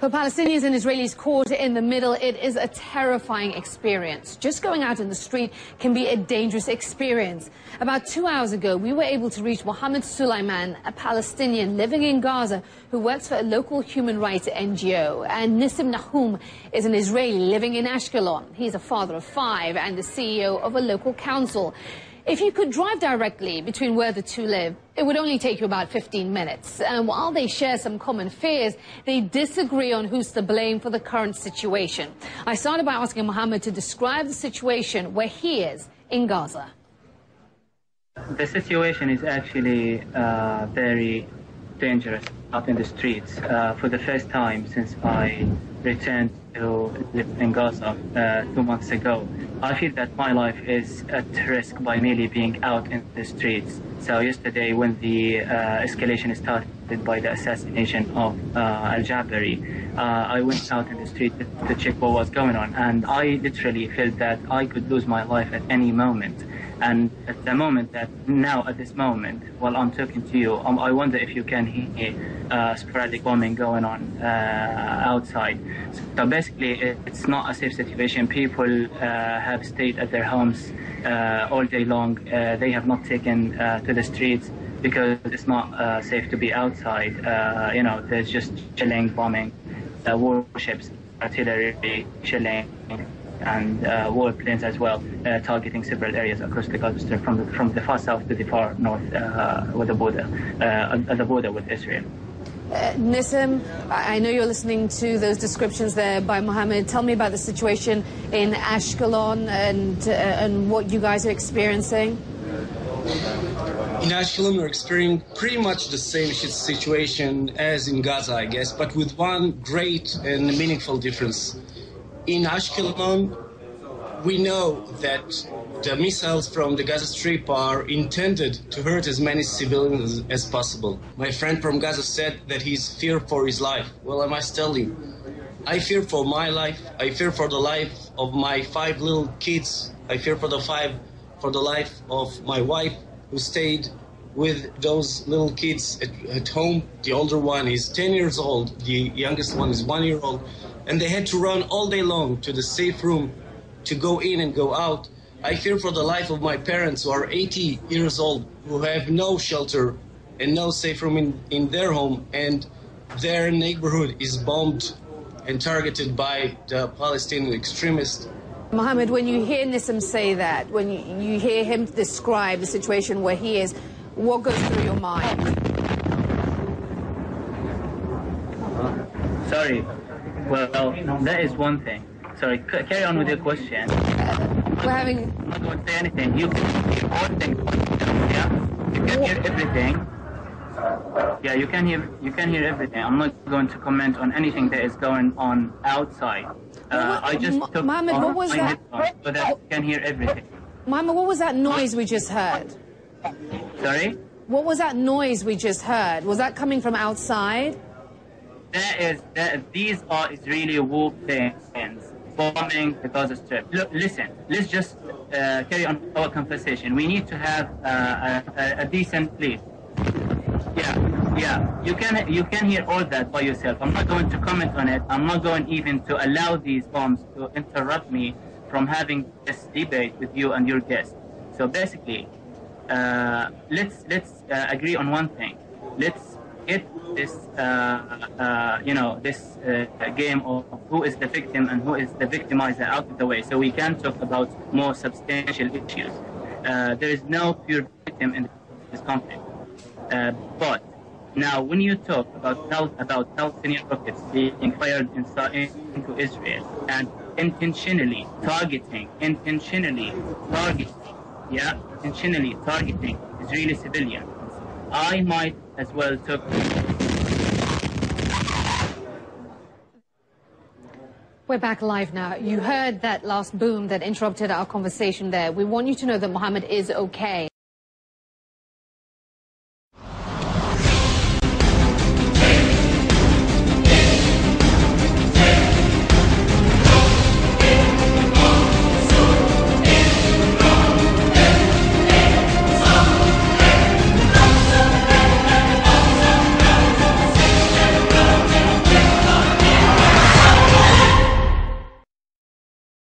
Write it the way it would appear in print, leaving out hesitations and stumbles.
For Palestinians and Israelis caught in the middle, it is a terrifying experience. Just going out in the street can be a dangerous experience. About 2 hours ago, we were able to reach Mohammed Sulaiman, a Palestinian living in Gaza who works for a local human rights NGO. And Nissim Nahum is an Israeli living in Ashkelon. He's a father of 5 and the CEO of a local council. If you could drive directly between where the two live, it would only take you about 15 minutes. And while they share some common fears, they disagree on who's to blame for the current situation. I started by asking Mohammed to describe the situation where he is in Gaza. The situation is actually very dangerous out in the streets. For the first time since I returned to live in Gaza 2 months ago, I feel that my life is at risk by merely being out in the streets. So yesterday, when the escalation started by the assassination of Al-Jabari, I went out in the street to check what was going on, and I literally felt that I could lose my life at any moment. And at the moment that now, at this moment, while I'm talking to you, I wonder if you can hear sporadic bombing going on outside. So basically, it's not a safe situation. People have stayed at their homes all day long. They have not taken to the streets because it's not safe to be outside. You know, there's just shelling, bombing, warships, artillery, shelling, and warplanes as well, targeting several areas across the Gaza Strip, from the far south to the far north, with the border, at the border with Israel. Nissim, I know you're listening to those descriptions there by Mohammed. Tell me about the situation in Ashkelon and what you guys are experiencing. In Ashkelon, we're experiencing pretty much the same situation as in Gaza, I guess, but with one great and meaningful difference. In Ashkelon, we know that the missiles from the Gaza Strip are intended to hurt as many civilians as possible. My friend from Gaza said that he's feared for his life. Well, I must tell you, I fear for my life. I fear for the life of my 5 little kids. I fear for the life of my wife, who stayed with those little kids at home. The older one is 10 years old. The youngest one is 1 year old. And they had to run all day long to the safe room to go in and go out. I fear for the life of my parents, who are 80 years old, who have no shelter and no safe room in their home, and their neighborhood is bombed and targeted by the Palestinian extremists. Mohammed, when you hear Nissim say that, when you hear him describe the situation where he is, what goes through your mind? Sorry. Well, that is one thing. Sorry, carry on with your question. I'm not going to say anything. You can hear all things. Yeah? You can hear everything. Yeah, you can hear everything. I'm not going to comment on anything that is going on outside. I just took Mohammed, what was that? So that you can hear everything. Mohammed, what was that noise we just heard? Sorry? What was that noise we just heard? Was that coming from outside? These are Israeli warplanes bombing the Gaza Strip. Look, listen, let's just carry on our conversation. We need to have a decent place. Yeah, you can hear all that by yourself. I'm not going to comment on it. I'm not going even to allow these bombs to interrupt me from having this debate with you and your guests. So basically, let's agree on one thing. Let's get this this game of who is the victim and who is the victimizer out of the way, so we can talk about more substantial issues. There is no pure victim in this conflict. But now, when you talk about Palestinian rockets being fired into Israel and intentionally targeting Israeli civilians, I might as well talk. We're back live now. You heard that last boom that interrupted our conversation there. We want you to know that Mohammed is okay.